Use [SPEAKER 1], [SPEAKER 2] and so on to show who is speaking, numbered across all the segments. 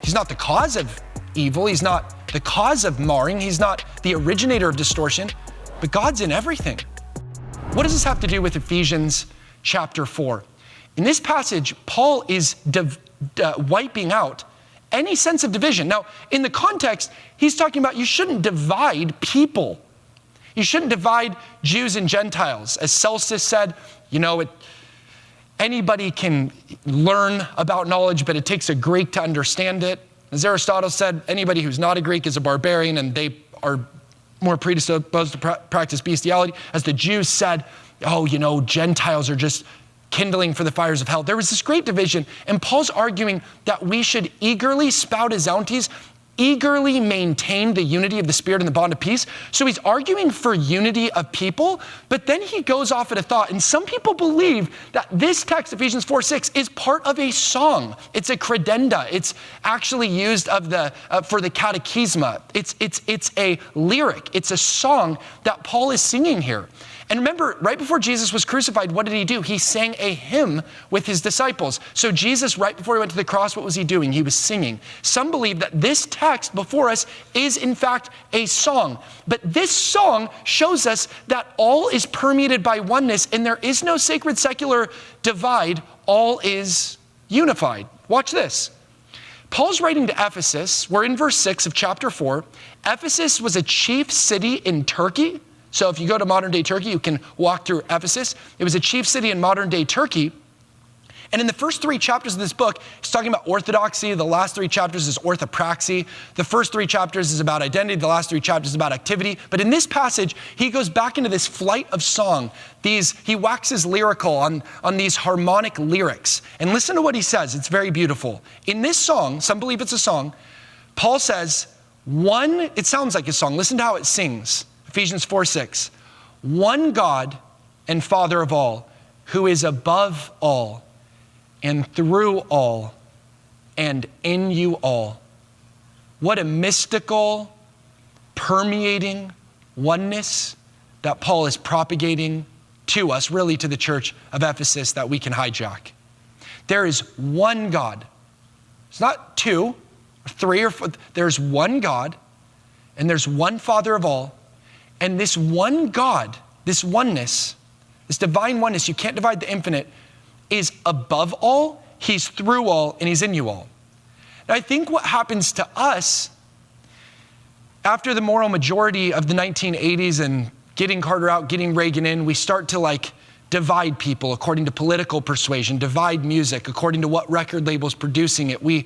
[SPEAKER 1] He's not the cause of evil. He's not the cause of marring. He's not the originator of distortion, but God's in everything. What does this have to do with Ephesians chapter 4? In this passage, Paul is wiping out any sense of division. Now, in the context, he's talking about you shouldn't divide people. You shouldn't divide Jews and Gentiles. As Celsus said, anybody can learn about knowledge, but it takes a Greek to understand it. As Aristotle said, anybody who's not a Greek is a barbarian, and they are more predisposed to practice bestiality. As the Jews said, Gentiles are just kindling for the fires of hell. There was this great division, and Paul's arguing that we should eagerly spout his bounties, eagerly maintain the unity of the Spirit and the bond of peace. So he's arguing for unity of people, but then he goes off at a thought, and some people believe that this text, Ephesians 4:6, is part of a song. It's a credenda. It's actually used for the catechisma. It's a lyric. It's a song that Paul is singing here. And remember, right before Jesus was crucified, what did he do? He sang a hymn with his disciples. So Jesus, right before he went to the cross, what was he doing? He was singing. Some believe that this text before us is in fact a song. But this song shows us that all is permeated by oneness, and there is no sacred secular divide. All is unified. Watch this. Paul's writing to Ephesus. We're in verse 6 of chapter 4. Ephesus was a chief city in Turkey. So if you go to modern day Turkey, you can walk through Ephesus. It was a chief city in modern day Turkey. And in the first 3 chapters of this book, it's talking about orthodoxy. The last 3 chapters is orthopraxy. The first 3 chapters is about identity. The last 3 chapters is about activity. But in this passage, he goes back into this flight of song. He waxes lyrical on these harmonic lyrics. And listen to what he says. It's very beautiful. In this song, some believe it's a song, Paul says, it sounds like a song. Listen to how it sings. Ephesians 4:6, one God and Father of all, who is above all and through all and in you all. What a mystical, permeating oneness that Paul is propagating to us, really to the church of Ephesus, that we can hijack. There is one God. It's not 2 or 3 or 4. There's one God, and there's one Father of all. And this one God, this oneness, this divine oneness, you can't divide the infinite, is above all, he's through all, and he's in you all. And I think what happens to us after the moral majority of the 1980s and getting Carter out, getting Reagan in, we start to divide people according to political persuasion, divide music according to what record label's producing it. We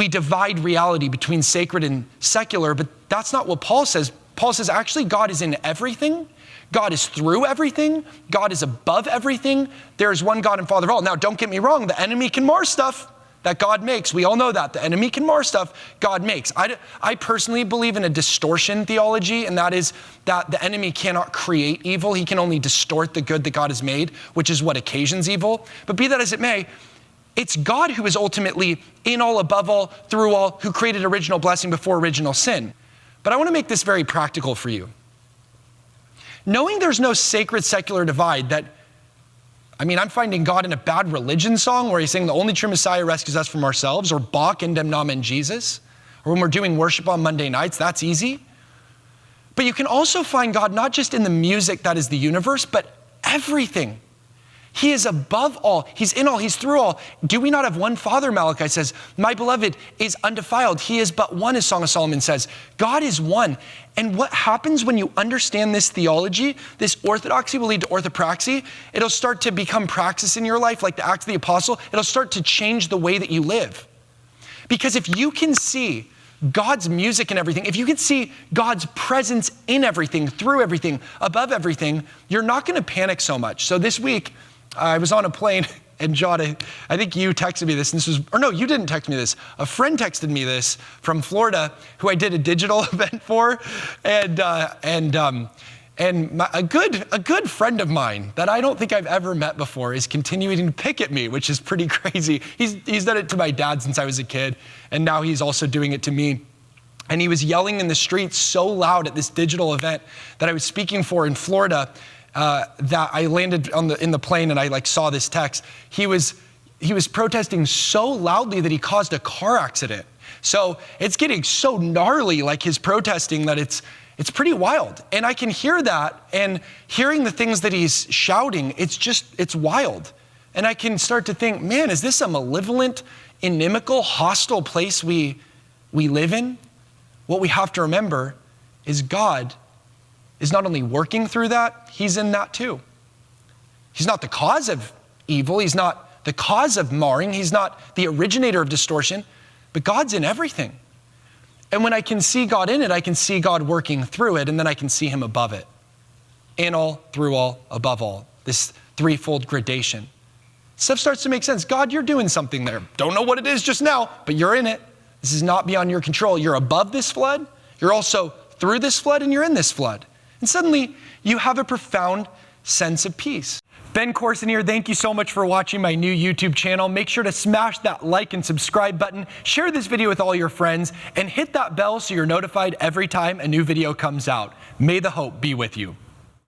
[SPEAKER 1] divide reality between sacred and secular, but that's not what Paul says. Paul says, actually, God is in everything. God is through everything. God is above everything. There is one God and Father of all. Now, don't get me wrong. The enemy can mar stuff that God makes. We all know that. The enemy can mar stuff God makes. I personally believe in a distortion theology, and that is that the enemy cannot create evil. He can only distort the good that God has made, which is what occasions evil. But be that as it may, it's God who is ultimately in all, above all, through all, who created original blessing before original sin. But I want to make this very practical for you. Knowing there's no sacred secular divide I'm finding God in a bad religion song where he's saying the only true Messiah rescues us from ourselves, or Bach and Dem Namen Jesus, or when we're doing worship on Monday nights, that's easy. But you can also find God not just in the music that is the universe, but everything. He is above all. He's in all. He's through all. Do we not have one Father, Malachi says? My beloved is undefiled. He is but one, as Song of Solomon says. God is one. And what happens when you understand this theology, this orthodoxy will lead to orthopraxy. It'll start to become praxis in your life, like the Acts of the Apostle. It'll start to change the way that you live. Because if you can see God's music in everything, if you can see God's presence in everything, through everything, above everything, you're not going to panic so much. So this week, I was on a plane, and John, I think you texted me this, you didn't text me this. A friend texted me this from Florida, who I did a digital event for, and a good friend of mine that I don't think I've ever met before is continuing to pick at me, which is pretty crazy. He's done it to my dad since I was a kid, and now he's also doing it to me. And he was yelling in the streets so loud at this digital event that I was speaking for in Florida, that I landed in the plane, and I saw this text. He was protesting so loudly that he caused a car accident. So it's getting so gnarly, like his protesting, that it's pretty wild. And I can hear that, and hearing the things that he's shouting, it's wild. And I can start to think, man, is this a malevolent, inimical, hostile place we live in? What we have to remember is God is not only working through that, he's in that too. He's not the cause of evil. He's not the cause of marring. He's not the originator of distortion, but God's in everything. And when I can see God in it, I can see God working through it, and then I can see him above it. In all, through all, above all. This threefold gradation. Stuff starts to make sense. God, you're doing something there. Don't know what it is just now, but you're in it. This is not beyond your control. You're above this flood. You're also through this flood, and you're in this flood. And suddenly, you have a profound sense of peace. Ben Courson here. Thank you so much for watching my new YouTube channel. Make sure to smash that like and subscribe button, share this video with all your friends, and hit that bell so you're notified every time a new video comes out. May the hope be with you.